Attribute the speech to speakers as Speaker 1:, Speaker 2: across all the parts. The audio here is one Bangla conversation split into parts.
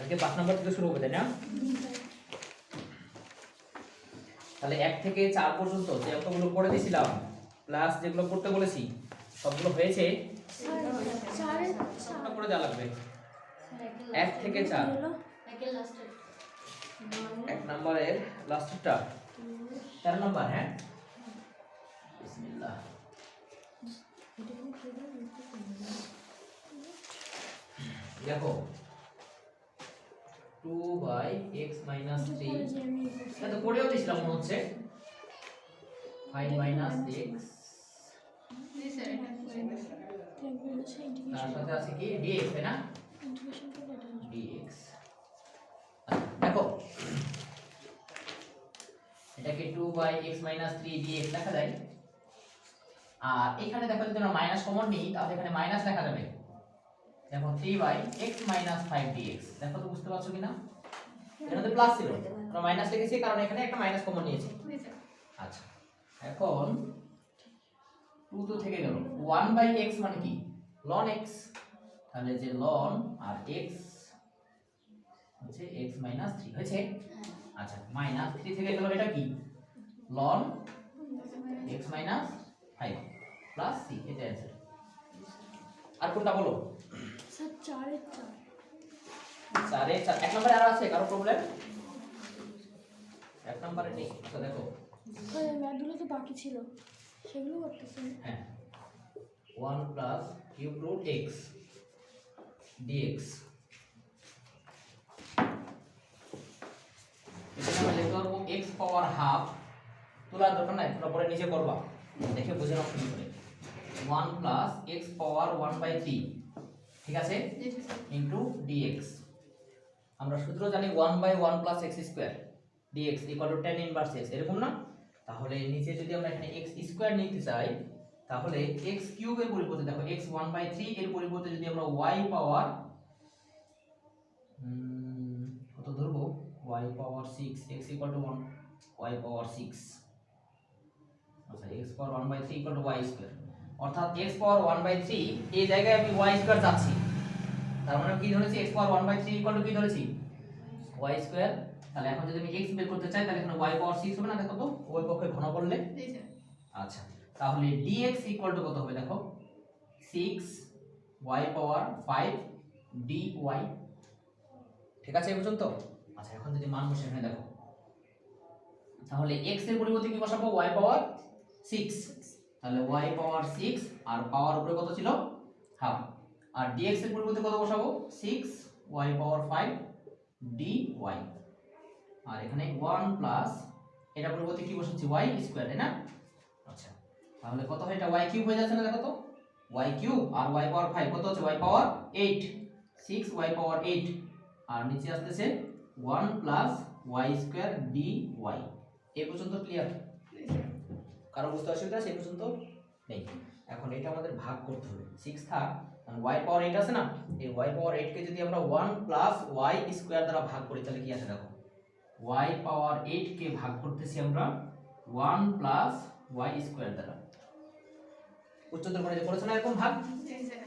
Speaker 1: আজকে 5 নম্বর থেকে শুরু হবে তাই না? তাহলে 1 থেকে 4 পর্যন্ত যে অঙ্কগুলো করে দিয়েছিলাম প্লাস যেগুলো করতে বলেছি সবগুলো হয়েছে। স্যার করে দেওয়া লাগবে 1 থেকে 4 1 নম্বরের লাস্টটা 13 নম্বর। হ্যাঁ বিসমিল্লাহ। দেখো 2/x - 3 এটা তো পড়েও দিয়েছিলাম মনে হচ্ছে 5 - x তার সাথে আছে কি dx তাই না dx। দেখো এটাকে 2/x - 3 dx লেখা যায়। আর এখানে দেখো যদি আমরা মাইনাস কমন নিই তাহলে এখানে মাইনাস লেখা যাবে। দেখো 3/x - 5 dx দেখো তো বুঝতে পারছো কিনা? এখানে তো প্লাস ছিল আমরা মাইনাস লিখেছি কারণ এখানে একটা মাইনাস কমন নিয়েছি। আচ্ছা এখন 2 তো থেকে গেল 1/x মানে কি ln x তাহলে যে ln আর x হচ্ছে x - 3 হয়েছে। আচ্ছা -3 থেকে গেল এটা কি ln x - 5 প্লাস c এটা অ্যানসার। আর কোনটা বলো
Speaker 2: স্যার 4 এর
Speaker 1: 4 এর 4 এক নম্বরে আর আছে কারো প্রবলেম? এক নম্বরে নেই। আচ্ছা দেখো
Speaker 2: স্যার ম্যাথগুলো তো বাকি ছিল সেগুলো করতেছেন।
Speaker 1: হ্যাঁ 1 plus cube root x dx এখানে আমরা লিখতে পারবো x পাওয়ার হাফ তোলার দরকার নাই তোমরা পরে নিচে করবা দেখে বুঝে নাও কি করে 1 প্লাস x পাওয়ার 1/3 ঠিক আছে ইনটু dx। আমরা সূত্র জানি 1/1 plus x square dx equal two tan inverse x এরকম না? তাহলে নিচে যদি আমরা এখানে x স্কয়ার নিতে চাই তাহলে x কিউব এর পরিবর্তে দেখো x 1/3 এর পরিবর্তে যদি আমরা y পাওয়ার কত ধরবো y power 6 x equal two 1 y power 6 আচ্ছা x power 1/3 equal to y square অর্থাৎ x পাওয়ার 1/3 এই জায়গায় আমি y স্কয়ার যাচ্ছি তার মানে কি ধরেছি x পাওয়ার 1/3 ইকুয়াল টু কি ধরেছি y স্কয়ার। তাহলে এখন যদি আমি x বের করতে চাই তাহলে এখানে y পাওয়ার 6 হবে না দেখো তো ওই পক্ষে ঘন করলে। আচ্ছা তাহলে dx ইকুয়াল টু কত হবে দেখো 6 y পাওয়ার 5 dy ঠিক আছে এই পর্যন্ত। আচ্ছা এখন যদি মান বসে এখানে দেখো তাহলে x এর পরিবর্তে কি বসাবো y পাওয়ার 6 তাহলে y পাওয়ার 6 আর পাওয়ার উপরে কত ছিল হাফ আর dx এর পরিবর্তে কত বসাবো 6 y পাওয়ার 5 dy আর এখানে 1 প্লাস এটা পরিবর্তে কি বসাচ্ছি y স্কয়ার তাই না। আচ্ছা তাহলে কত হয় এটা y কিউব হয়ে যাচ্ছে না দেখো তো y কিউব আর y পাওয়ার 5 কত হচ্ছে y পাওয়ার 8 6 y পাওয়ার 8 আর নিচে আসতেছে 1 প্লাস y স্কয়ার dy এই পর্যন্ত ক্লিয়ার? কারো বুঝতে অসুবিধা সেই পর্যন্ত নেই? এখন এটা আমাদের ভাগ করতে হবে 6 থাক কারণ y পাওয়ার 8 আছে না এই y পাওয়ার 8 কে যদি আমরা 1 প্লাস y স্কয়ার দ্বারা ভাগ করি তাহলে কি আসে দেখো y পাওয়ার 8 কে ভাগ করতেছি আমরা 1 প্লাস y স্কয়ার দ্বারা। উচ্চতর করে যে করেছ না এরকম ভাগ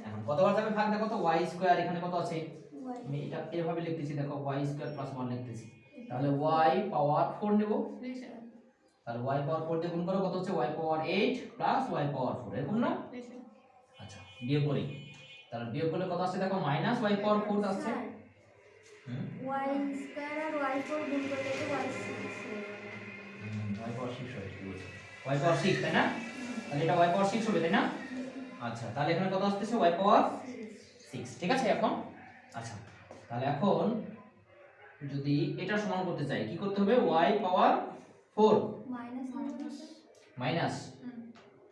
Speaker 1: এখন কতবার যাবে ভাগ দেখো তো y স্কয়ার এখানে কত আছে আমি এটা এভাবে লিখতেছি দেখো y স্কয়ার প্লাস 1 লিখতেছি তাহলে y পাওয়ার 4 নেব তাহলে y পাওয়ার 4 দিয়ে গুণ করো কত হচ্ছে y পাওয়ার 8 প্লাস y পাওয়ার 4 এরকম না? আচ্ছা বিয়োগ করি তাহলে বিয়োগ করলে কত আসছে দেখো মাইনাস y পাওয়ার 4 আসছে
Speaker 2: y স্কয়ার আর y4 গুণ করলে তো
Speaker 1: y পাওয়ার 6 হবে কি বলছো y পাওয়ার 6 তাই না তাহলে এটা y পাওয়ার 6 হবে তাই না। আচ্ছা তাহলে এখানে কত আসছে y পাওয়ার 6 ঠিক আছে এখন। আচ্ছা তাহলে এখন যদি এটা সমান করতে চাই কি করতে হবে y পাওয়ার 4 মাইনাস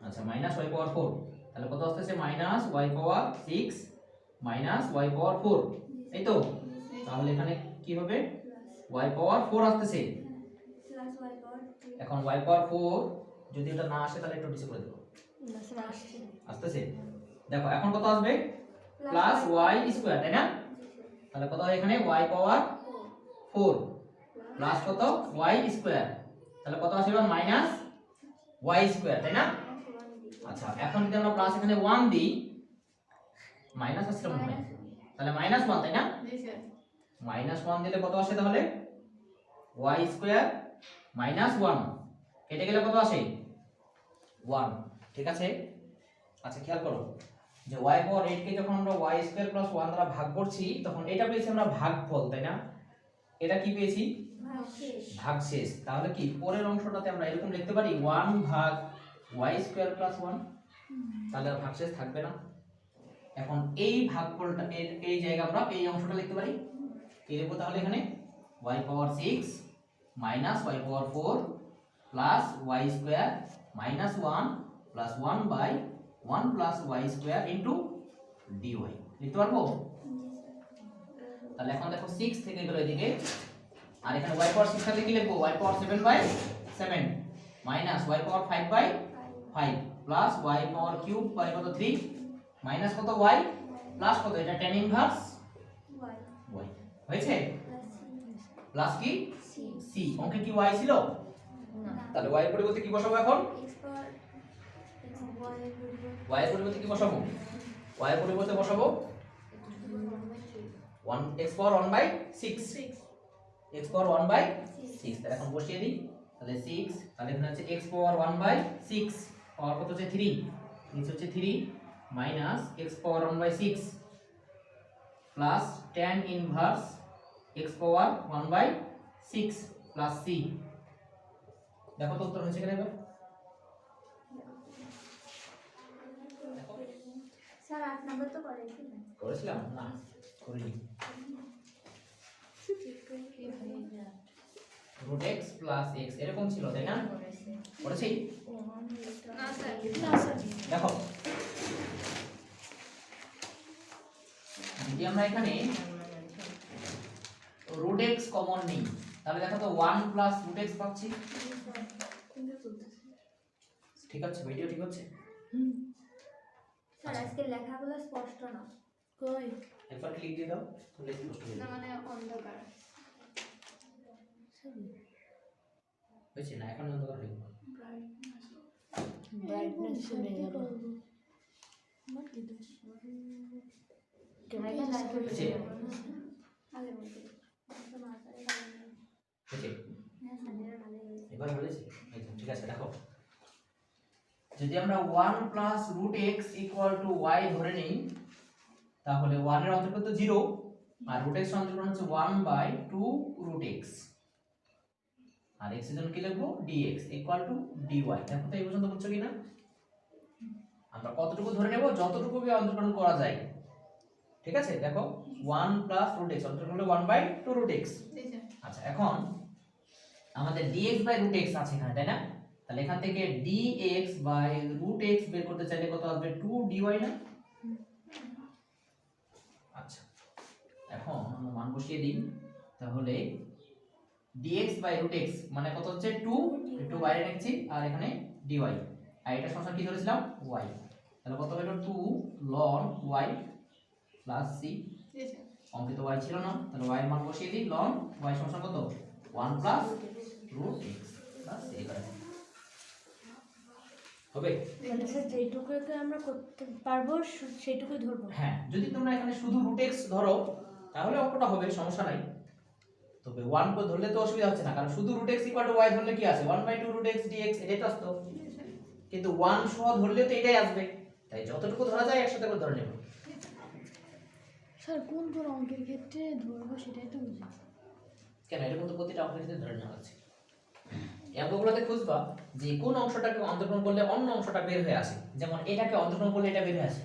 Speaker 1: আচ্ছা মাইনাস y পাওয়ার 4 তাহলে কত আসছে minus y power 6 minus y power 4 এই তো তাহলে এখানে কি হবে y পাওয়ার 4 আসছে
Speaker 2: প্লাস y পাওয়ার
Speaker 1: এখন y পাওয়ার 4 যদি এটা না আসে তাহলে একটু নিচে করে দেব আসছে দেখো এখন কত আসবে প্লাস y স্কয়ার তাই না তাহলে কত হয় এখানে y পাওয়ার 4 প্লাস কত y স্কয়ার তাহলে কত আসবে মাইনাস y স্কয়ার তাই না। আচ্ছা এখন যদি আমরা প্লাস এখানে 1 দিই মাইনাস আসছে মনে হয় তাহলে -1 তাই না -1 দিলে কত আসে তাহলে y স্কয়ার -1 কেটে গেলে কত আসে 1। ঠিক আছে, আচ্ছা খেয়াল করো যে y পাওয়ার 8 কে যখন আমরা y স্কয়ার প্লাস 1 দ্বারা ভাগ করছি তখন এটা পেয়েছি আমরা ভাগফল, তাই না? এটা কি পেয়েছি
Speaker 2: ভাগশেষ।
Speaker 1: ভাগশেষ। তাহলে কি পরের অংশটাতে আমরা এরকম লিখতে পারি 1 ভাগ y স্কয়ার প্লাস 1, তাহলে আর ভাগশেষ থাকবে না। এখন এই ভাগফলটা এই জায়গা আমরা এই অংশটা লিখতে পারি কি লিখবো তাহলে এখানে y power 6 minus y power 4 plus y square minus 1 plus 1 by 1 plus y square into dy লিখতে পারবো। তাহলে এখন দেখো 6 থেকে গেল এদিকে, আর এখানে y পাওয়ার 6 সাথে কি লিখবো y power 7 by 7 minus y power 5 by 5 plus y power cube by কত 3 মাইনাস কত y প্লাস কত এটা tan ইনভার্স y হয়েছে প্লাস কি c। অঙ্কে কি y ছিল
Speaker 2: না।
Speaker 1: তাহলে y এর পরিবর্তে কি বসাবো এখন
Speaker 2: x পাওয়ার
Speaker 1: y এর পরিবর্তে কি বসাবো y এর পরিবর্তে বসাবো 1 x power 1 by 6 x power 1 by 6 তাহলে এখন বসিয়ে দিই তাহলে 6 তাহলে এখানে আছে x পাওয়ার 1 বাই 6 পাওয়ার কত হচ্ছে 3 নিচে হচ্ছে 3 minus x power 1 by 6 plus tan inverse x power 1 by 6 plus c। দেখো তো উত্তর হয়েছে কিনা এবার
Speaker 2: স্যার 8 নম্বর তো করেছি না।
Speaker 1: করেছিলাম না করিনি root x plus x এরকম ছিল তাই না করেছি
Speaker 2: না স্যার।
Speaker 1: দেখো যদি আমরা এখানে root x কমন নিই তাহলে দেখো তো 1 প্লাস root x পাচ্ছি। ঠিক আছে ভিডিও ঠিক আছে
Speaker 2: স্যার আজকে লেখাগুলো স্পষ্ট না। কই?
Speaker 1: একবার ক্লিক দিয়ে দাও তাহলে স্পষ্ট হয়ে
Speaker 2: না
Speaker 1: যাবে।
Speaker 2: মানে অন্ধকার।
Speaker 1: হয়েছে না এখন অন্ধকার হয়ে গেল।
Speaker 3: ব্রাইটনেস চলে গেল
Speaker 1: হয়েছে
Speaker 2: আগে বলতে।
Speaker 1: হয়েছে
Speaker 2: হ্যাঁ স্যার ভালো হয়েছে।
Speaker 1: এবার হয়েছে এই তো, ঠিক আছে দেখো যদি আমরা 1 plus root X equal to Y ধরে নিই তাহলে 1 এর অন্তর্গত 0 আর রুট এক্স অন্তর্গত হচ্ছে 1 বাই 2 রুট এক্স আর এক্স এর জন্য কি লিখবো dx ইকুয়াল টু dy। দেখো তো এই পর্যন্ত বুঝছো কিনা আমরা কতটুকু ধরে নেব যতটুকু অন্তর্গত করা যায়। ঠিক আছে দেখো 1 প্লাস রুট এক্স অন্তর্গত হলো 1 বাই 2 রুট এক্স। আচ্ছা এখন আমাদের dx বাই রুট এক্স আছে এখানে তাই না, তাহলে এখান থেকে dx বাই রুট এক্স বের করতে চাইলে কত আসবে 2 dy না। আচ্ছা এখন আমরা মান বসিয়ে দিই তাহলে dx বাই রুট এক্স মানে কত হচ্ছে 2 একটু বাইরে নিচ্ছি আর এখানে dy আর এটা সমান কি ধরেছিলাম y তাহলে কত হলো 2 ln y প্লাস c। অঙ্কে তো y ছিল না তাহলে y এর মান বসিয়ে দিই ln y সমান কত 1 plus root X plus c করে হবে।
Speaker 3: মানে স্যার যেটুকুকে আমরা করতে পারবো সেটুকুই ধরবো।
Speaker 1: হ্যাঁ যদি তোমরা এখানে শুধু রুট এক্স ধরো তাহলে অঙ্কটা হবে সমস্যা নাই, তবে 1 করে ধরলে তো অসুবিধা হচ্ছে না কারণ শুধু root X equal to y ধরলে কি আছে 1/2 রুট এক্স dx এটাই তো আসতো, কিন্তু 1 সহ ধরলে তো এটাই আসবে, তাই যতটুকু ধরা যায় একসাথে করে ধরে নেব।
Speaker 3: স্যার কোন কোন অঙ্কের ক্ষেত্রে ধরবো সেটাই তো বুঝি।
Speaker 1: কেন এরকম তো প্রতিটা অঙ্কের ক্ষেত্রে ধরে নেওয়া আছে। এই অঙ্কগুলোতে খুঁজবা যে কোন অংশটাকে অন্তর্গ্রহণ করলে অন্য অংশটা বের হয়ে আসে, যেমন এটাকে অন্তর্গ্রহণ করলে এটা বের হয়ে আসে,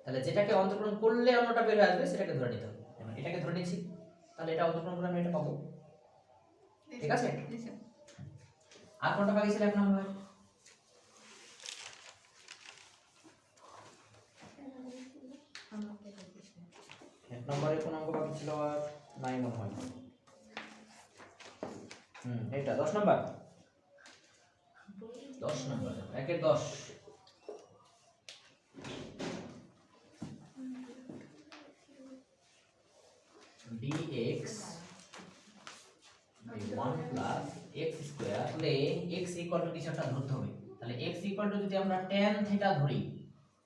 Speaker 1: তাহলে যেটাকে অন্তর্গ্রহণ করলে অন্যটা বের হয়ে আসবে সেটাকে ধরে নিতে হবে। যেমন এটাকে ধরে নিচ্ছি তাহলে এটা অন্তর্গ্রহণ করলে আমি এটা পাবো। ঠিক আছে আর কোনটা বাকি ছিল এক নম্বর এক নম্বরে কোন অঙ্ক বাকি ছিল আর নাই মনে হয়। এটা 10 নাম্বার 10 নাম্বার 1 এর 10 dx 1 প্লাস x স্কয়ার তাহলে x ইকুয়াল টু কিছু একটা ধরতে হবে, তাহলে x ইকুয়াল টু যদি আমরা tan থিটা ধরি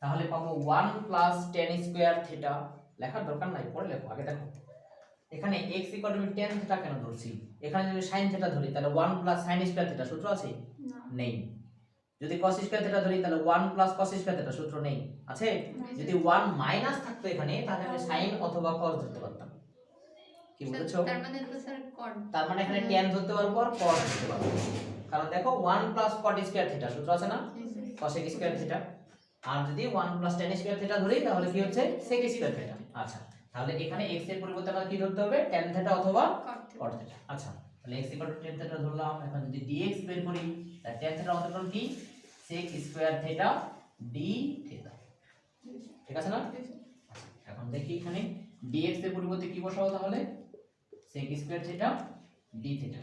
Speaker 1: তাহলে পাবো 1 প্লাস tan স্কয়ার থিটা। লেখার দরকার নাই পরে লেখো আগে দেখো এখানে x = tan থিটা কেন ধরছি? এখানে যদি sin থিটা ধরি তাহলে 1 + sin স্কয়ার থিটা সূত্র আছে?
Speaker 2: না
Speaker 1: নেই। যদি cos স্কয়ার থিটা ধরি তাহলে 1 + cos স্কয়ার থিটা সূত্র নেই, আছে? যদি 1 মাইনাস থাকতো এখানে তাহলে আমি sin অথবা cos ধরতে পারতাম। কি বুঝেছো?
Speaker 2: তার মানে তো স্যার কট
Speaker 1: তার মানে এখানে tan ধরতে পারবো আর cos ধরতে পারবো, কারণ দেখো 1 + cot স্কয়ার থিটা সূত্র আছে না, cos স্কয়ার থিটা। আর যদি 1 + tan স্কয়ার থিটা ধরি তাহলে কি হচ্ছে sec স্কয়ার থিটা। আচ্ছা, তাহলে এখানে x এর পরিবর্তে আমরা কি ধরতে হবে? tan থিটা অথবা cot থিটা। আচ্ছা, তাহলে x = tan থিটা ধরলাম। এখন যদি dx বের করি তাহলে tan থিটা অন্তরণ কি? sec square theta d theta, ঠিক আছে না? আচ্ছা, এখন দেখি এখানে dx এর পরিবর্তে কি বসাবো তাহলে? sec square theta d theta,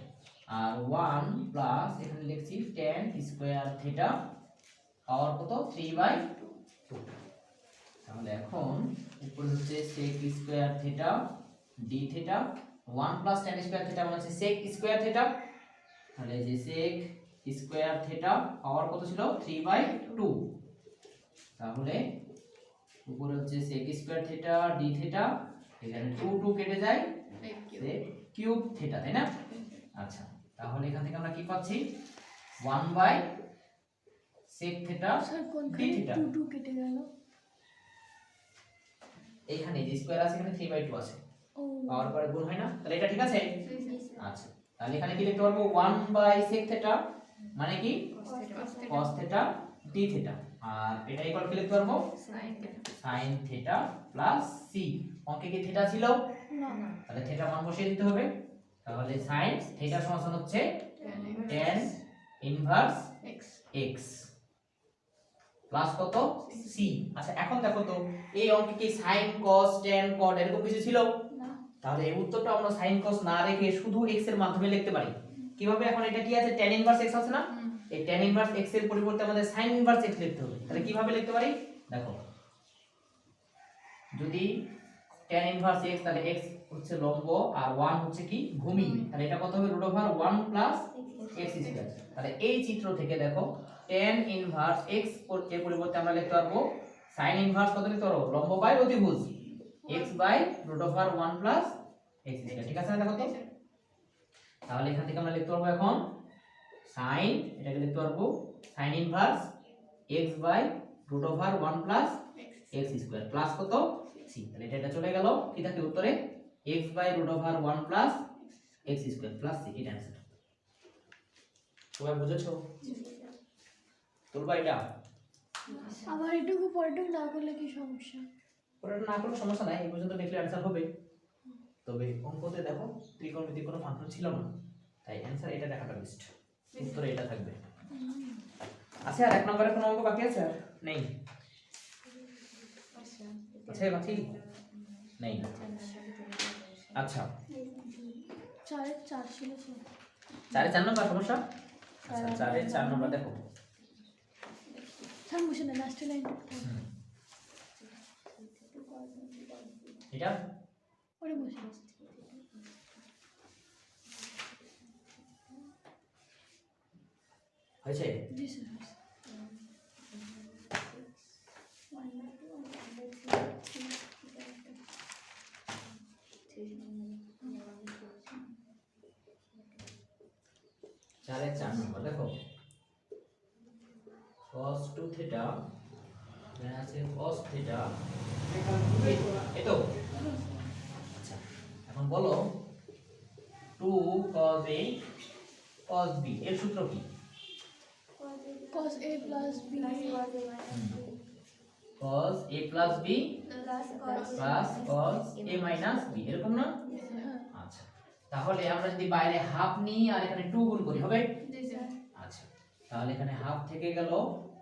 Speaker 1: আর 1 প্লাস এখানে লিখছি tan স্কয়ার থিটা পাওয়ার কত? 3/2। তাহলে এখন উপরে হচ্ছে sec square theta d theta, 1 প্লাস tan স্কয়ার থিটা মানে হচ্ছে sec স্কয়ার থিটা, তাহলে এই যে sec স্কয়ার থিটা পাওয়ার কত ছিল? 3/2। তাহলে উপরে হচ্ছে sec square theta d theta, এখানে 2 2 কেটে যায়, sec কিউব থিটা, তাই না? আচ্ছা, তাহলে এখান থেকে আমরা কি পাচ্ছি? 1/sec থিটা
Speaker 3: স্যার
Speaker 1: d
Speaker 3: কোনখানে
Speaker 1: থিটা।
Speaker 3: 2 2 কেটে গেল?
Speaker 1: এখানে যে স্কয়ার আছে এখানে 3/2 আছে,
Speaker 3: ও
Speaker 1: পাওয়ার পরে গুণ হয় না, তাহলে এটা ঠিক আছে।
Speaker 2: জি স্যার
Speaker 1: আচ্ছা, তাহলে এখানে কি লিখতে পারবো? 1/sec থিটা মানে কি? cos থিটা d থিটা, আর এটা ইকুয়াল কি লিখতে পারবো? sin theta plus c। অঙ্কে কি থিটা ছিল?
Speaker 3: না
Speaker 1: তাহলে থিটা মান বসিয়ে দিতে হবে। তাহলে sin থিটা সমান হচ্ছে tan ইনভার্স x প্লাস কত? c। আচ্ছা, এখন দেখো তো এই অঙ্কে কি sin cos tan cot এরকম কিছু ছিল?
Speaker 2: না
Speaker 1: তাহলে এই উত্তরটা আমরা sin cos না রেখে শুধু x এর মাধ্যমে লিখতে পারি। কিভাবে? এখন এটা কি আছে? tan ইনভার্স x আছে না, এই tan ইনভার্স x এর পরিবর্তে আমাদের sin ইনভার্স x লিখতে হবে। তাহলে কিভাবে লিখতে পারি? দেখো, যদি tan ইনভার্স x, তাহলে x হচ্ছে লম্ব আর 1 হচ্ছে কি? ভূমি, তাহলে এটা কত হবে? √1 প্লাস x স্কয়ার। তাহলে এই চিত্র থেকে দেখো tan ইনভার্স x এর পরিবর্তে আমরা লিখতে পারবো sin ইনভার্স কত লিখতে পারবো? লম্ব বাই অতিভুজ x by √1 plus x square, ঠিক আছে না? দেখো তো, তাহলে এখান থেকে আমরা লিখতে পারবো এখন sin, এটাকে লিখতে পারবো sin inverse x by √1 plus x square plus কত? c। তাহলে এটা চলে গেল, কি থাকে উত্তরে? x by √1 plus x square plus c। এটা आंसर। সবাই বুঝেছো? তুলবা এটা?
Speaker 3: আবার এটুকু পরেটুকু না করলে কি সমস্যা?
Speaker 1: ওটা না কোনো সমস্যা নাই, এই পর্যন্ত লিখলে आंसर হবে। তবে অঙ্কতে দেখো ত্রিকোণমিতির কোনো ফাংশন ছিল না, তাই आंसर এটা দেখাটা বেস্ট। উত্তরে এটা থাকবে। আচ্ছা, আর এক নম্বরে কোনো অঙ্ক বাকি আছে? আর নেই? আচ্ছা, বাকি নেই। আচ্ছা,
Speaker 3: 4 ছিল স্যার।
Speaker 1: 4 নম্বর সমস্যা। আচ্ছা, 4 নম্বর দেখো।
Speaker 3: স্যার মুছে না, লাস্ট লাইনটা
Speaker 1: এটা
Speaker 3: ওরে বসে
Speaker 1: হয়েছে?
Speaker 3: জি স্যার।
Speaker 1: চারের 4 নম্বর দেখো, cos 2 থিটা এখানে আছে cos থিটা, এই তো। আচ্ছা, এখন বলো 2 cos a cos b এর সূত্র কি?
Speaker 3: cos a plus b
Speaker 1: cos a plus b plus cos a minus b, এরকম না?
Speaker 3: হ্যাঁ
Speaker 1: আচ্ছা, তাহলে আমরা যদি বাইরে হাফ নিই আর এখানে 2 গুণ করি হবে? আচ্ছা, তাহলে এখানে হাফ থেকে গেল,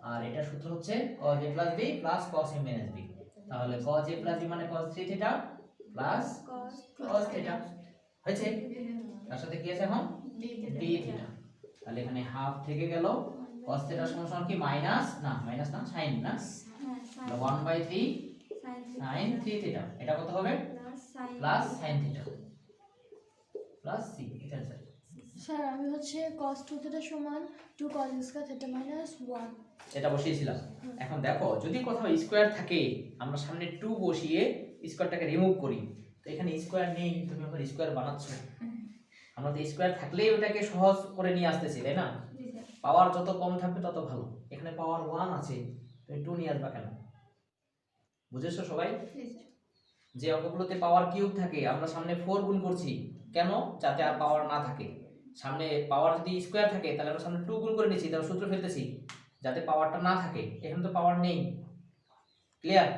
Speaker 1: আর এটা সূত্র হচ্ছে cos a plus b plus cos a minus b। তাহলে cos a plus b মানে cos 3 theta plus cos theta হয়েছে, তার সাথে কি আছে এখন? d theta. তাহলে এখানে হাফ থেকে গেল, cos থিটা সমান কি? মাইনাস না, মাইনাস না, sin না, 1/3 sin 3 থিটা। এটা কত হবে? Plus sin theta plus c। এটা आंसर।
Speaker 3: স্যার আমি হচ্ছে cos 2 থিটা সমান 2 cos স্কয়ার থিটা মাইনাস 1।
Speaker 1: এটা বসিয়েছিলাম। এখন দেখো যদি কোথাও স্কয়ার থাকে আমরা সামনে 2 বসিয়ে স্কয়ারটাকে রিমুভ করি, তো এখানে স্কোয়ার নেই, তুমি আবার স্কোয়ার বানাচ্ছ। আমরা তো স্কোয়ার থাকলেই ওটাকে সহজ করে নিয়ে আসতেছি, তাই না?
Speaker 2: জি স্যার।
Speaker 1: পাওয়ার যত কম থাকবে তত ভালো। এখানে পাওয়ার 1 আছে, তুমি 2 নিয়ে আসবা কেন? বুঝেছো সবাই?
Speaker 2: জি স্যার।
Speaker 1: যে অঙ্কগুলোতে পাওয়ার কিউব থাকে আমরা সামনে 4 গুণ করছি, কেন? যাতে আর পাওয়ার না থাকে। সামনে পাওয়ার যদি স্কোয়ার থাকে তাহলে আমরা সামনে 2 গুণ করে নিচ্ছি, তাহলে সূত্র ফেলতেছি যাতে পাওয়ারটা না থাকে। এখানে তো পাওয়ার নেই। ক্লিয়ার?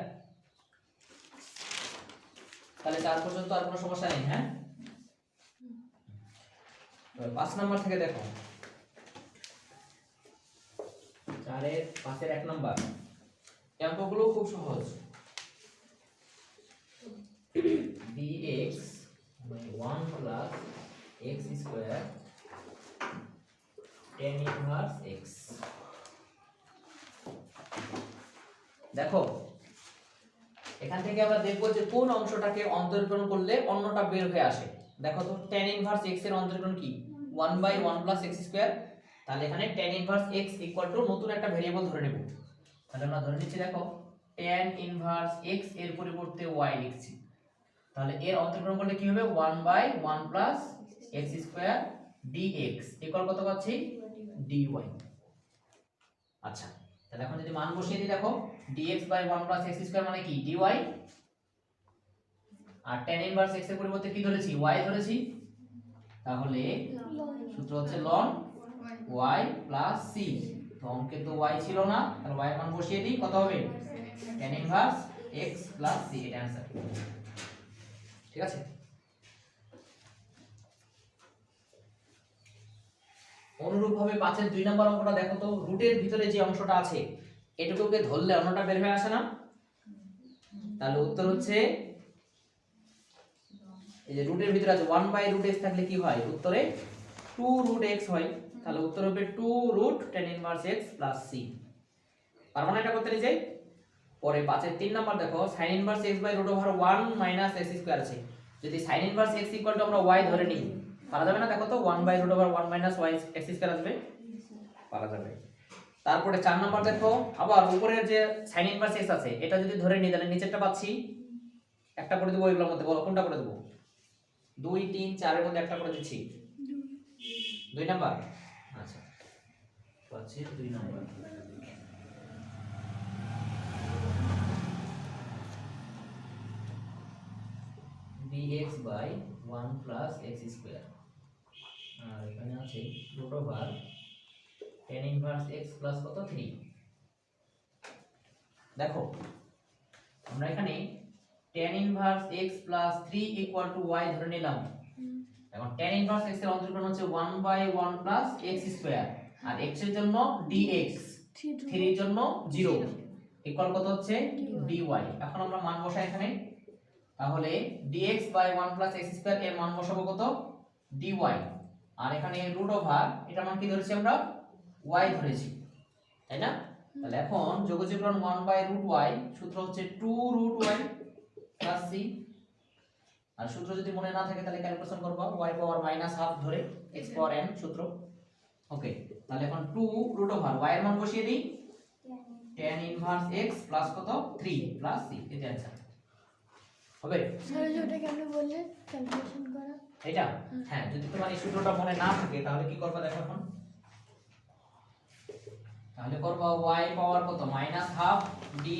Speaker 1: তাহলে 4 পর্যন্ত আর কোনো সমস্যা নেই। হ্যাঁ, 5 নাম্বার থেকে দেখো, 4 এর 5 এর 1 নাম্বার। এই অঙ্কগুলো খুব সহজ। dx by 1 plus x square tan inverse x। দেখো এখান থেকে আমরা দেখবো যে কোন অংশটাকে অন্তরীকরণ করলে অন্যটা বের হয়ে আসে। দেখো তো tan inverse x এর অন্তরীকরণ কি? 1 by 1 plus x square। তাহলে এখানে tan inverse x equal two নতুন একটা ভেরিয়েবল ধরে নেব। তাহলে আমরা ধরে নিচ্ছি, দেখো tan inverse x এর পরিবর্তে y লিখছি। তাহলে এর অন্তরীকরণ করলে কি হবে? 1 by 1 plus x square dx equal কত পাচ্ছি? dy। আচ্ছা, তাহলে এখন যদি মান বসিয়ে দিই, দেখো dx by 1 plus x square মানে কি? dy। আর tan inverse x এর পরিবর্তে কি ধরেছি? y ধরেছি। তাহলে সূত্র হচ্ছে ln y plus c। তো অঙ্কে তো y ছিল না, তাহলে y এর মান বসিয়ে দিই, কত হবে? tan inverse x plus c, এটা आंसर। ঠিক আছে? অনুরূপভাবে 5 এর 2 নম্বর অঙ্কটা দেখো তো, রুটের ভিতরে যে অংশটা আছে এটুকুকে ধরলে অন্যটা বের হয়ে আসে না? তাহলে উত্তর হচ্ছে এই যে রুটের ভিতরে আছে 1 বাই রুট x থাকলে কি হয়? উত্তরে 2 রুট x হয়। তাহলে উত্তর হবে 2 root tan inverse x plus c। পারবো না এটা করতে নিজে? পরে 5 এর 3 নাম্বার দেখো, sin inverse x by root over 1 minus x square আছে। যদি sin inverse x equal to আমরা y ধরে নিই, পারা যাবে না? দেখো তো 1 by root over 1 minus y x square আসবে, পারা যাবে। তারপরে 4 নাম্বার দেখো, আবার উপরের যে sin ইনভার্স x আছে এটা যদি ধরে নিই তাহলে নিচেরটা পাচ্ছি। একটা করে দেব এগুলোর মধ্যে, বলো কোনটা করে দেব? 2 3 4 এর মধ্যে একটা করে দিচ্ছি। 2 নাম্বার। আচ্ছা, পাচ্ছি 2 number. dx by 1 plus x square, আর এখানে আছে root over tan inverse x plus কত? 3। দেখো আমরা এখানে tan inverse x plus 3 equal to y ধরে নিলাম। এখন tan ইনভার্স x এর অন্তরীকরণ হচ্ছে 1 বাই 1 প্লাস x স্কয়ার, আর x এর জন্য dx, 3 এর জন্য 0 ইকুয়াল কত হচ্ছে? dy। এখন আমরা মান বসাই এখানে, তাহলে dx by 1 plus x square এর মান বসাবো কত? dy। আর এখানে রুট ওভার এটা মান কি ধরেছি আমরা? y ধরেছি, তাই না? তাহলে এখন যোগজীকরণ 1 বাই রুট y, সূত্র হচ্ছে 2 রুট y প্লাস c। আর সূত্র যদি মনে না থাকে তাহলে ক্যালকুলেশন করবা, y পাওয়ার মাইনাস হাফ ধরে x পাওয়ার n সূত্র। ওকে, তাহলে এখন 2 রুট ওভার y এর মান বসিয়ে দিই, tan ইনভার্স x প্লাস কত? 3 প্লাস c, এটা आंसर হবে।
Speaker 3: স্যার যেটা কেন বললেন ক্যালকুলেশন করা?
Speaker 1: এটা হ্যাঁ, যদি তোমার এই সূত্রটা মনে না থাকে তাহলে কি করবা দেখো এখন, তাহলে করবা y পাওয়ার কত? Minus half dy।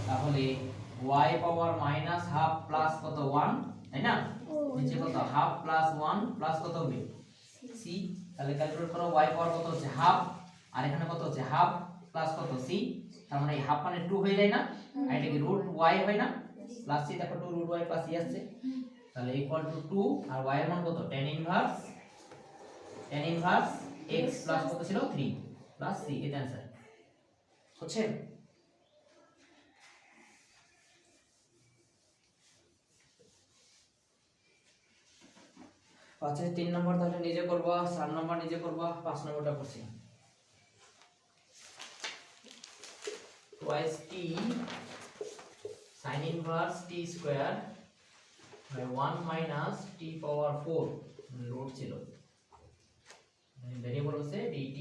Speaker 1: তাহলে y power minus half plus কত? 1, তাই না? নিচে কত? হাফ প্লাস 1 প্লাস কত হবে? c। তাহলে ক্যালকুলেট করো, y পাওয়ার কত হচ্ছে? হাফ, আর এখানে কত হচ্ছে? হাফ প্লাস কত? c। তার মানে এই হাফ মানে 2 হয়ে যায় না? আর এটা কি রুট y হয় না? প্লাস c, দেখো 2 রুট y প্লাস c আসছে। তাহলে ইকুয়াল টু 2, আর y এর মান কত? tan ইনভার্স x প্লাস কত ছিল? 3 প্লাস c, এটা आंसर হচ্ছে। পাঁচের 3 নম্বর তাহলে নিজে করবা, 4 নম্বর নিজে করবা, 5 নম্বরটা করছি। twice t sin inverse t square by 1 minus t power 4 root ছিল, ভেরিয়েবল হচ্ছে dt।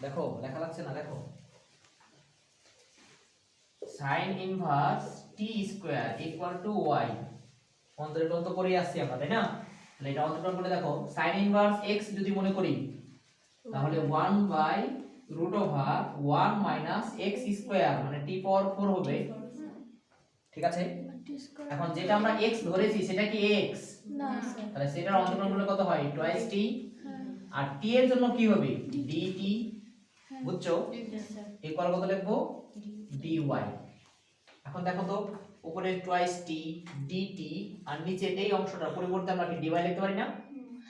Speaker 1: দেখো লেখা লাগছে না? দেখো sin inverse t square equal to y অন্তরীকরণ তো করে আসছি আমরা, তাই না? তাহলে এটা অন্তরীকরণ করে দেখো, sin ইনভার্স x যদি মনে করি তাহলে 1 by root over 1 minus x square মানে t পাওয়ার 4 হবে, ঠিক আছে?
Speaker 3: t স্কয়ার
Speaker 1: এখন যেটা আমরা x ধরেছি সেটা কি x?
Speaker 3: না
Speaker 1: তাহলে সেটার অন্তরীকরণ করলে কত হয়? Twice t।
Speaker 3: হ্যাঁ
Speaker 1: আর t এর জন্য কি হবে? dt,
Speaker 3: হ্যাঁ
Speaker 1: বুঝছো? ইকুয়াল কত লিখবো? dy। এখন দেখো তো, উপরে টুয়াইস t dt আর নিচে এই অংশটার পরিবর্তে আমরা কি dy লিখতে পারি না?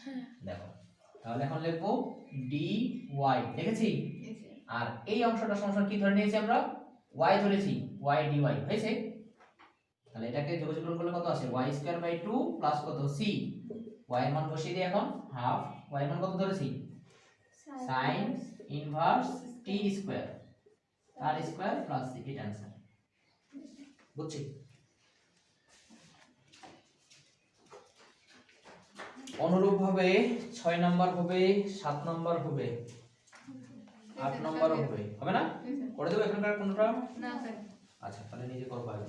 Speaker 3: হ্যাঁ
Speaker 1: দেখো, তাহলে এখন লিখবো dy, লিখেছি? আর এই অংশটা সমান কি ধরে নিয়েছি আমরা? y ধরেছি, y dy হয়েছে। তাহলে এটাকে যোগযোগ করলে কত আসে? y স্কয়ার বাই 2 প্লাস কত c, y এর মান বসিয়ে দিই এখন হাফ, y এর মান কত ধরেছি? sin inverse t square r square plus c, এটা आंसर। বুঝছি? অনুরূপ ভাবে 6 নাম্বার হবে, 7 নাম্বার হবে, 8 নাম্বার হবে, হবে না? করে দেব এখানকার কোনটা?
Speaker 2: না স্যার।
Speaker 1: আচ্ছা, তাহলে নিজে করো আগে।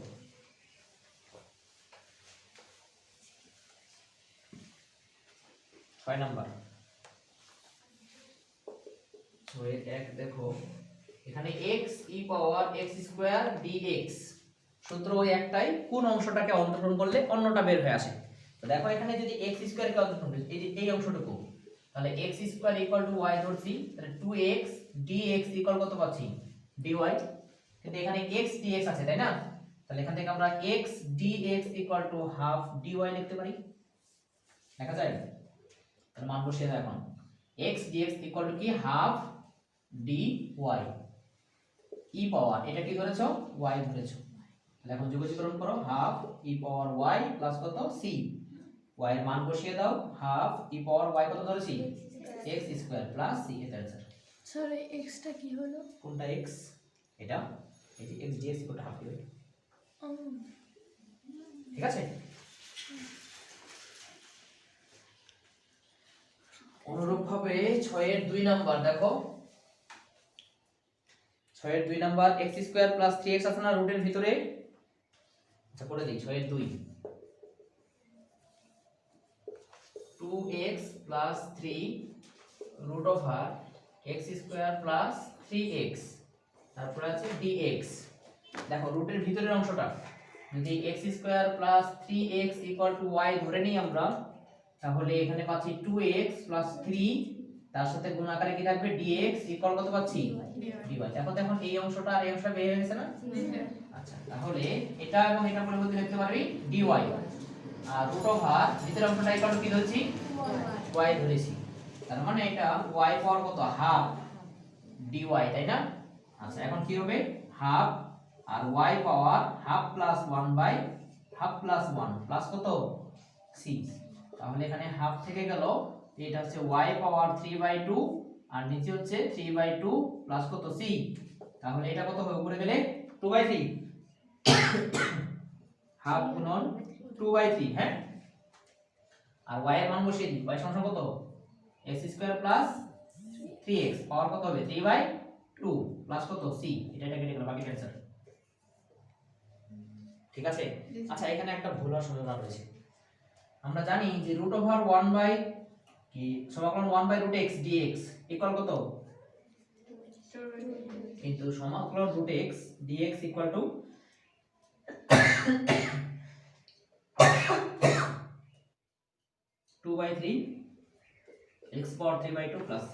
Speaker 1: 6 নাম্বার 6 এর 1 দেখো, এখানে x e পাওয়ার x স্কয়ার dx সূত্র ওই একটাই, কোন অংশটাকে অন্তরণ করলে অন্যটা বের হয়ে আসে। তো দেখো এখানে যদি x স্কয়ার কে অন্তরণ করি, এই যে এই অংশটুকু, তাহলে x square equal to y ধরছি, তাহলে 2x dx ইকুয়াল কত পাচ্ছি? dy। কিন্তু এখানে x dx আছে, তাই না? তাহলে এখান থেকে আমরা x dx equal to half dy লিখতে পারি, দেখা যায়? তাহলে মান বসিয়ে দাও এখন, x dx ইকুয়াল টু কি? Half dy। e পাওয়ার এটা কি ধরেছো? y ধরেছো। তাহলে এখন যোগজীকরণ করো, হাফ e পাওয়ার y প্লাস কত? c, y এর মান বসিয়ে দাও, হাফ e পাওয়ার y কত ধরেছি? x স্কয়ার প্লাস c, এটা आंसर।
Speaker 3: স্যার এই x টা কি হলো?
Speaker 1: কোনটা x? এটা এই যে x dx equal to half dy, ঠিক আছে? অনুরূপভাবে 6 এর 2 নাম্বার দেখো, 6 এর 2 number x square plus 3x আছে না রুটের ভিতরে? আচ্ছা করে দেই, 6 এর 2 2x plus 3 root over x square plus 3x, তারপর আছে dx। দেখো রুটের ভিতরের অংশটা যদি x square plus 3x equal to y ধরে নিই আমরা, তাহলে এখানে পাচ্ছি 2x প্লাস 3, তার সাথে গুণ আকারে কি থাকবে? dx ইকুয়াল কত পাচ্ছি? dy। দেখো দেখুন এই অংশটা আর এই অংশটা বের হয়ে গেছে না? আচ্ছা, তাহলে এটা এবং এটা পরিবর্তে লিখতে পারবি dy। আর রুট ওভার ভিতরের অংশটা ইকুয়াল টু কি ধরেছি? y ধরেছি। তার মানে এটা y পাওয়ার কত? হাফ dy, তাই না? আচ্ছা, এখন কি হবে? হাফ আর y power half plus 1 by half plus 1 plus কত? c। তাহলে এখানে হাফ থেকে গেল, এটা হচ্ছে y পাওয়ার 3/2 আর নিচে হচ্ছে 3/2 প্লাস কত? c। তাহলে এটা কত হবে? উপরে গেলে 2/3, হাফ গুণন 2/3, হ্যাঁ? আর y এর মান বসিয়ে দিই, y সমান কত? x স্কয়ার প্লাস 3x পাওয়ার কত হবে? 3/2 প্লাস কত? c। এটা কেটে গেল, বাকি आंसर, ঠিক আছে? আচ্ছা, এখানে একটা ভুল হওয়ার সম্ভাবনা রয়েছে। আমরা জানি যে রুট ওভার 1 বাই কি সমাকলন 1 by root x dx equal কত? কিন্তু সমাকলন root x dx equal to 2/3 x power 3/2 plus c।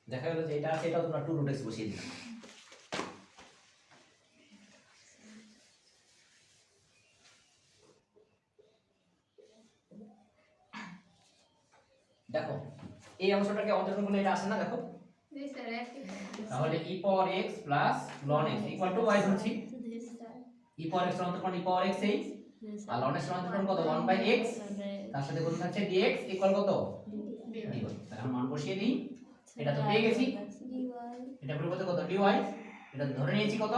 Speaker 1: দেখা গেল যে এটা আছে, এটাও তোমরা 2 রুট x বসিয়ে দিবে। দেখো এই অংশটাকে অন্তর্গত করলে এটা আসে না? দেখো তাহলে e power x plus ln x equal to y ধরছি, e পাওয়ার x এর অন্তর্গত e পাওয়ার x এই, আর ln x এর অন্তর্গত কত? 1 বাই x, তার সাথে গুণ থাকছে dx ইকুয়াল কত? dy। তাহলে মান বসিয়ে দিই, এটা তো পেয়ে গেছি, এটা পরিবর্তে কত? dy, এটা ধরে নিয়েছি কত?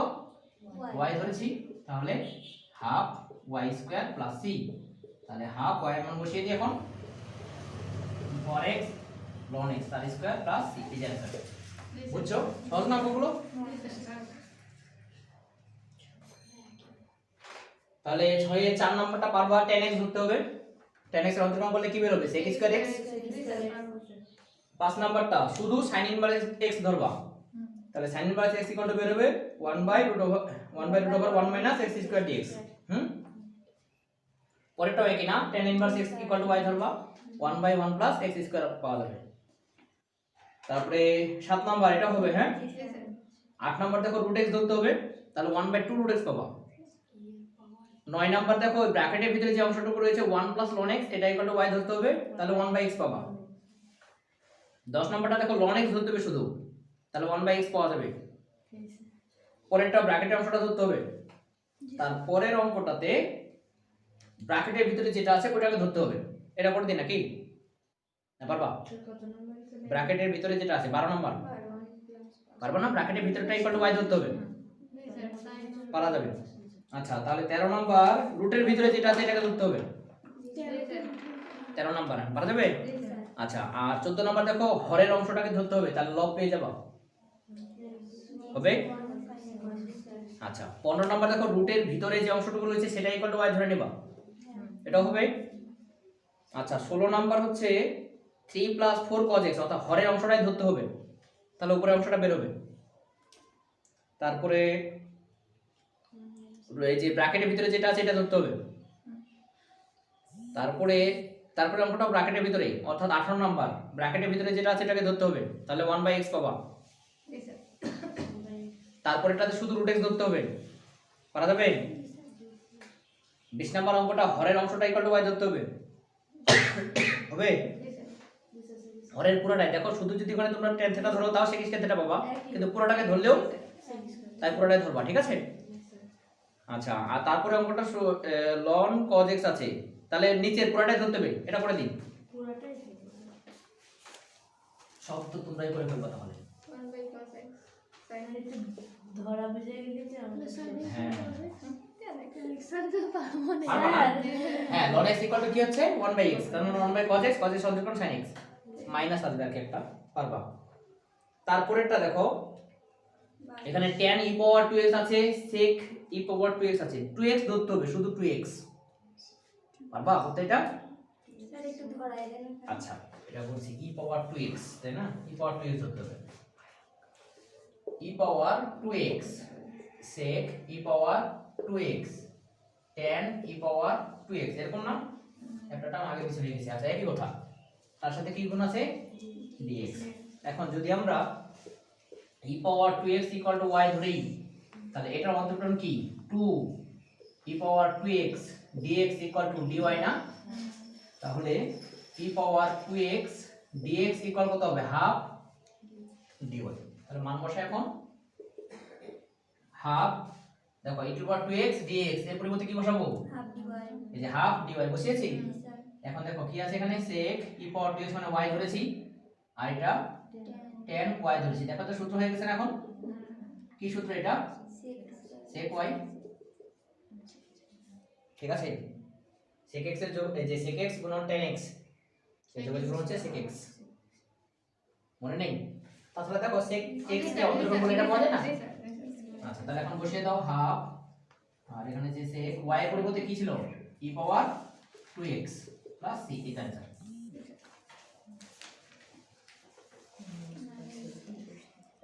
Speaker 1: y ধরেছি, তাহলে half y square plus c। তাহলে হাফ y এর মান বসিয়ে দিই এখন, e পাওয়ার x ln x তার স্কয়ার প্লাস c, এই যে आंसर। বুঝছো? সহজ না অঙ্কগুলো? তাহলে 6 এর 4 নম্বরটা পারবা tan x ধরতে হবে। tan x এর অন্তর্গণ করলে কি বের হবে sec স্কয়ার x। 5 নাম্বারটা শুধু sin ইনভার্স x ধরবা, তাহলে sin inverse x equal two বের হবে 1/√1 মাইনাস x স্কয়ার dx। পরেরটাও একই না, tan inverse x equal to y ধরবা 1/1 প্লাস x স্কয়ার পাওয়া যাবে। তারপরে 7 নাম্বার এটা হবে, হ্যাঁ 8 নাম্বার দেখো √x ধরতে হবে, তাহলে 1/2 √x পাবা। 9 নাম্বার দেখো ব্র্যাকেটের ভিতরে যে অংশটুকু রয়েছে 1 প্লাস ln x এটা ইকুয়াল টু y ধরতে হবে, তাহলে 1/x পাবা। 10 নাম্বারটা দেখো ln x ধরতে হবে শুধু, তাহলে 1/x পাওয়া যাবে। পরেরটা ব্র্যাকেটের অংশটা ধরতে হবে, তারপরের অঙ্কটাতে ব্র্যাকেটের ভিতরে যেটা আছে ওটাকে ধরতে হবে। এটা করে দিই নাকি? না পারবা? ব্র্যাকেটের ভিতরে যেটা আছে 12 নাম্বার পারবা না? ব্র্যাকেটের ভিতরটা ইকুয়াল টু y ধরতে হবে, পারা যাবে। আচ্ছা তাহলে 13 নাম্বার রুটের ভিতরে যেটা আছে এটাকে ধরতে হবে, 13 নাম্বার পারা যাবে। আচ্ছা আর 14 নাম্বার দেখো হরের অংশটাকে ধরতে হবে, তাহলে লব পেয়ে যাবা, হবে। আচ্ছা 15 নাম্বার দেখো রুটের ভিতরে যে অংশটুকু রয়েছে সেটা ইকুয়াল টু y ধরে নিবা, এটা হবে। আচ্ছা 16 নাম্বার হচ্ছে 3 প্লাস 4 cos x, অর্থাৎ হরের অংশটাই ধরতে হবে, তাহলে উপরের অংশটা বের হবে। তারপরে এই যে ব্র্যাকেটের ভিতরে যেটা আছে এটা ধরতে হবে। তারপরে অঙ্কটা ব্র্যাকেটের ভিতরে, অর্থাৎ 18 নাম্বার ব্র্যাকেটের ভিতরে যেটা আছে এটাকে ধরতে হবে, তাহলে 1/x পাবা। তারপর এটাতে শুধু √x ধরতে হবে, পারা যাবে। 20 নাম্বার অঙ্কটা হরের অংশটা ইকুয়াল টু y ধরতে হবে, হবে। হরের পুরোটাই দেখো, শুধু যদি ওখানে তোমরা tan θ ধরো তাও sec স্কয়ার θ পাবা, কিন্তু পুরোটাকে ধরলেও তাই পুরোটাই ধরবা, ঠিক আছে। আচ্ছা আর তারপরে অঙ্কটা ln cos x আছে, তাহলে নিচের পুরোটাই ধরতে হবে, এটা করে দিন। সব তো তোমরাই করে ফেলবা তাহলে।
Speaker 2: ধরা বুঝে গেলে যে আমরা
Speaker 1: হ্যাঁ
Speaker 3: পারবো না।
Speaker 1: হ্যাঁ ln x ইকুয়াল টু কি হচ্ছে 1/x, তার মানে 1/cos x, cos x সমান sin x মাইনাস আসবে আর কি একটা, পারবা। তারপরেরটা দেখো এখানে tan e পাওয়ার 2x আছে, sec e পাওয়ার 2x আছে, 2x ধরতে হবে, শুধু 2x পারবা করতে এটা।
Speaker 2: স্যার একটু ধরাই দেন।
Speaker 1: আচ্ছা এটা বলছি e পাওয়ার 2x, তাই না, e পাওয়ার 2x ধরতে হবে, e পাওয়ার 2x sec e পাওয়ার 2x tan e পাওয়ার 2x, এরকম না, একটা টার্ম আগে পিছনে গেছে। আচ্ছা একই কথা, তার সাথে কি গুণ আছে dx। এখন যদি আমরা e power 2x equal to y ধরি, তাহলে এটার অন্তর্গণ কি 2 e পাওয়ার 2x dx equal two dy না, তাহলে e পাওয়ার 2x dx ইকুয়াল কত হবে হাফ dy। তাহলে মান বসা এখন হাফ, দেখো e টু পাওয়ার 2x dx এর পরিবর্তে কি বসাবো,
Speaker 2: হাফ ডিভাইড
Speaker 1: এই যে হাফ dy বসিয়েছি।
Speaker 2: স্যার
Speaker 1: এখন দেখো কি আছে এখানে sec e পাওয়ার 2x মানে y ধরেছি, আর এটা tan y ধরেছি। দেখো তো সূত্র হয়ে গেছে না এখন, কি সূত্র এটা sec y, ঠিক আছে। sec x এর যোগ এই যে sec x গুণন tan x, এই যোগের হচ্ছে sec x, মনে নেই? তাহলে দেখো sec x কে অন্তর্গণ করলে এটা পাওয়া যায় না। আচ্ছা তাহলে এখন বসিয়ে দাও হাফ, আর এখানে যে sec y এর পরিবর্তে কি ছিল e পাওয়ার 2x প্লাস c, এটা অ্যানসার।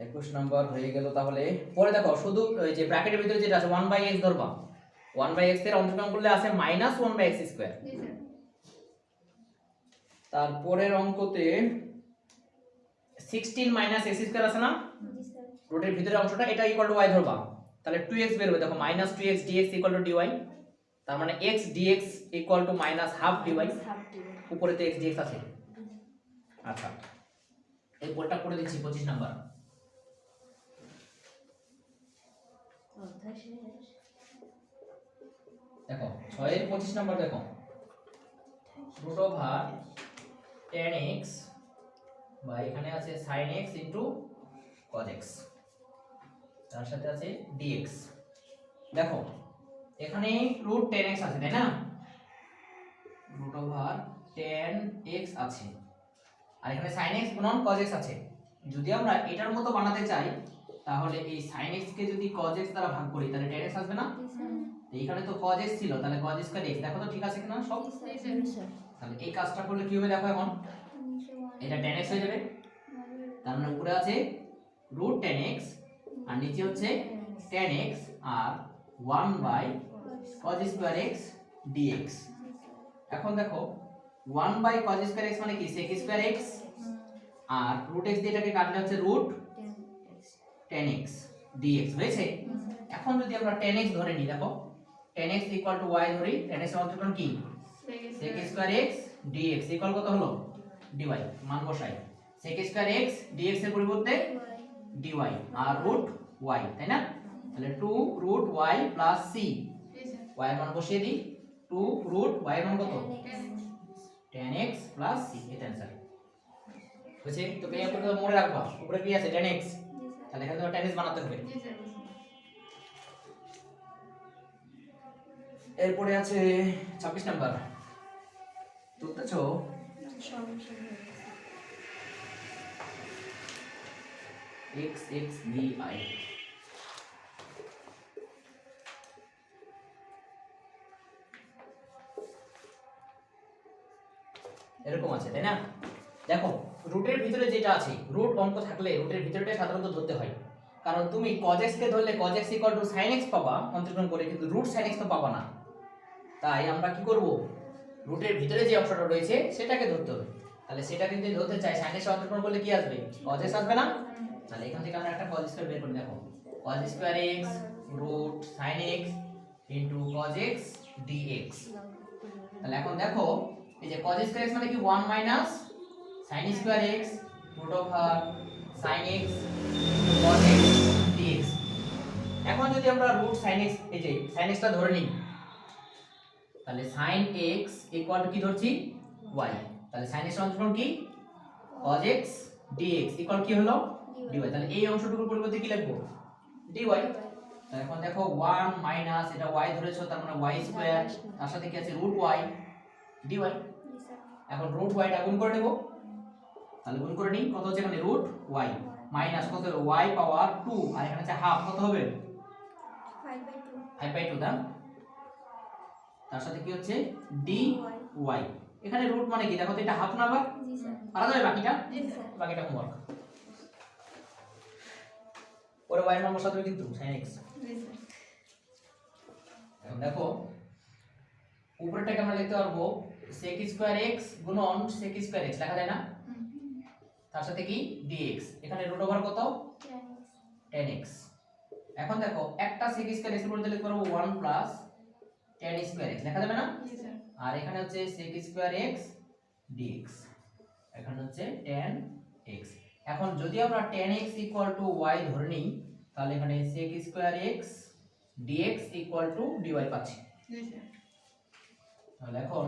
Speaker 1: একুশ নাম্বার হয়ে গেল। তাহলে পরে দেখো শুধু ওই যে ব্র্যাকেটের ভিতরে যেটা আছে 1/x ধরবা, 1/x এর অন্তর্গণ করলে আছে -1/x²। তারপরের অঙ্কতে 16 x² আছে না,
Speaker 2: জি স্যার
Speaker 1: রুটের ভিতরে অংশটা, এটা ইকুয়াল টু y ধরবা, তাহলে 2x বের হবে। দেখো -2x dx equal two dy, তার মানে x dx equal two -half dy, উপরেতে x dx আছে। আচ্ছা এই বলটা করে দিচ্ছি 25 নাম্বার। দেখো 6 এর 25 নাম্বার দেখো √tan x বা এখানে আছে sin x into cos x, তার সাথে আছে dx। দেখো এখানে √tan x আছে তাই না, √tan x আছে, আর এখানে sin x গুণন cos x আছে। যদি আমরা এটার মতো বানাতে চাই তাহলে এই sin x কে যদি cos x দ্বারা ভাগ করি তাহলে tan x আসবে না? তো এখানে তো cos x ছিল, তাহলে cos স্কয়ার x দেখো তো ঠিক আছে কিনা সব। তাহলে এই কাজটা করলে কি হবে দেখো, এখন এটা tan x হয়ে যাবে, তার মানে উপরে আছে root tan x আর নিচে হচ্ছে tan x আর 1 by cos square x dx। এখন দেখো 1 বাই cos স্কয়ার x মানে কি sec স্কয়ার x আর root x দিয়ে এটাকে কাটলে হচ্ছে root tan x dx হয়েছে। এখন যদি আমরা tan x ধরে নিই, দেখো tan x equal to y ধরি, tan x এর অন্তর্গণ কি sec square x dx equal কত হলো dy, মান বসাই sec স্কয়ার x dx এর পরিবর্তে dy আর root y, তাই না? তাহলে 2 root y plus c, y এর মান বসিয়ে দিই 2 root y এর মান কত tan x প্লাস c, এটা आंसर হয়েছে। তো এই উপরে মনে রাখবা উপরে কি আছে tan x, তাহলে এখানে tan x বানাতে হবে। এরপরে আছে 26 নাম্বার, তুলতেছো x x dy এরকম আছে, তাই না? দেখো রুটের ভিতরে যেটা আছে, রুট অঙ্ক থাকলে রুটের ভিতরটা সাধারণত ধরতে হয়, কারণ তুমি cos x কে ধরলে cos x sin x পাবা অন্তর্গণ করে, কিন্তু root sin x তো পাবা না। তাই আমরা কি করব, রুটের ভিতরে যে অংশটা রয়েছে সেটাকে ধরতে হবে। তাহলে সেটা কিন্তু ধরতে চাই sin x অন্তর্গণ করলে কি আসবে cos x আসবে না? তাহলে এখান থেকে আমরা একটা cos স্কয়ার বের করে দেখো, cos square x root sin x into cos x dx। তাহলে এখন দেখো এই যে cos স্কয়ার x মানে কি 1 মাইনাস sin square x root over sin x cos x dx। এখন যদি আমরা root sin x, এই যে sin x টা ধরে নিই, তাহলে sin x ইকুয়াল টু কি ধরছি y, তাহলে sin x সমান কি cos x dx ইকুয়াল কি হলো dy। তাহলে এই অংশটুকুর পরিবর্তে কি লিখবো dy। তাহলে এখন দেখো 1 মাইনাস এটা y ধরেছো, তার মানে y স্কয়ার, তার সাথে কি আছে root y dy। এখন root y টা গুণ করে নেব, তাহলে গুণ করে নিই, কত হচ্ছে এখানে root y মাইনাস কত হলো y পাওয়ার 2 আর এখানে আছে হাফ, কত হবে 5/2 দাম, তার সাথে কি হচ্ছে dy। এখানে রুট মানে কি দেখো তো এটা হাফ না আবার আলাদা হবে, বাকিটা হোমওয়ার্ক পরে y এর মান বসাতে হবে কিন্তু sin x। এখন দেখো উপরেরটাকে আমরা লিখতে পারবো sec স্কয়ার x গুণন sec স্কয়ার x লেখা যায় না, তার সাথে কি dx, এখানে রুট ওভার কত tan x। এখন দেখো একটা sec স্কয়ার x এর পরিবর্তে লিখতে পারবো 1 প্লাস tan স্কয়ার x লেখা যাবে না, আর এখানে হচ্ছে sec স্কয়ার x dx, এখানে হচ্ছে tan x। এখন যদি আমরা tan x equal to y ধরে নিই, তাহলে এখানে sec square x dx equal two dy পাচ্ছি। তাহলে এখন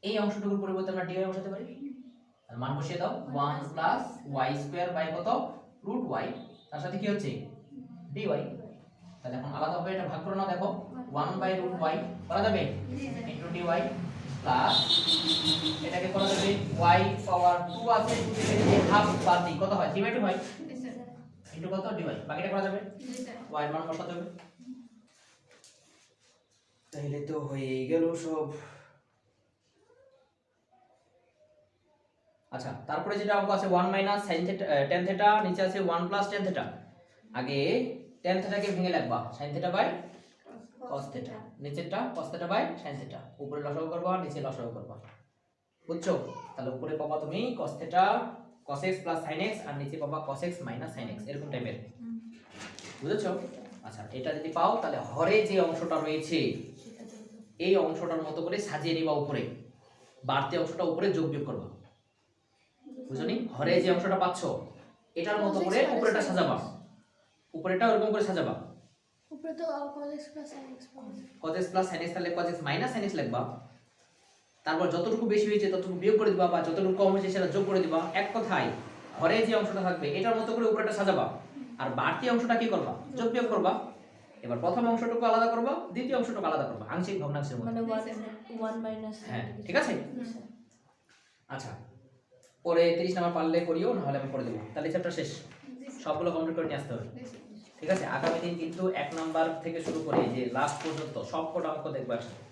Speaker 1: এই অংশটুকুর পরিবর্তে আমরা dy বসাতে পারি, তাহলে মান বসিয়ে দাও 1 প্লাস y স্কয়ার বাই কত রুট y, তার সাথে কি হচ্ছে dy। তাহলে এখন আলাদাভাবে এটা ভাগ করে নাও, দেখো 1 বাই রুট y করা যাবে ইনটু dy প্লাস এটাকে করা যাবে y পাওয়ার 2 আছে, 2 থেকে যদি হাফ বাদ দিই কত হয় 3/2 হয় ইনটু কত dy, বাকিটা করা যাবে y এর মান বসাতে হবে। তাহলে তো হয়ে গেল সব। আচ্ছা তারপরে যেটা অঙ্ক আছে 1 মাইনাস sin থিটা tan থিটা, নিচে আছে 1 প্লাস tan থিটা। আগে tan থিটাকে ভেঙে লিখবা sin theta by cos theta, নিচেরটা cos theta by sin theta, উপরে লসাগু করবা নিচে লসাগু করবা, বুঝছো? তাহলে উপরে পাবা তুমি cos theta cos x plus sin x আর নিচে পাবা cos x minus sin x, এরকম টাইপের, বুঝেছো? আচ্ছা এটা যদি পাও তাহলে হরে যে অংশটা রয়েছে এই অংশটার মতো করে সাজিয়ে নিবা, উপরে বাড়তি অংশটা উপরে যোগ বিয়োগ করবা, বুঝনি? হরে যে অংশটা পাচ্ছো এটার মতো করে উপরেটা সাজাবা, উপরেটা এরকম করে সাজাবা,
Speaker 3: উপরে তো cos x plus sin x পাবো,
Speaker 1: cos x plus sin x, তাহলে cos x minus sin x লিখবা, তারপর যতটুকু বেশি হয়েছে ততটুকু বিয়োগ করে দিবা বা যতটুকু কম হয়েছে সেটা যোগ করে দিবা। এক কথায় হরে যে অংশটা থাকবে এটার মতো করে উপরেটা সাজাবা, আর বাড়তি অংশটা কি করবা যোগ বিয়োগ করবা। এবার প্রথম অংশটুকু আলাদা করবা, দ্বিতীয় অংশটুকু আলাদা করবা, আংশিক ভগ্নাংশের মধ্যে,
Speaker 3: মানে 1 মাইনাস,
Speaker 1: হ্যাঁ ঠিক আছে। আচ্ছা পরে 30 নাম্বার পারলে করিও, না হলে আমি করে দেব, তাহলে চ্যাপ্টার শেষ। সবগুলো কমপ্লিট করে নিয়ে আসতে হবে। ঠিক আছে, আগামী দিন কিন্তু 1 নাম্বার থেকে শুরু করে যে লাস্ট পর্যন্ত সব কটা অঙ্ক দেখবো একসাথে।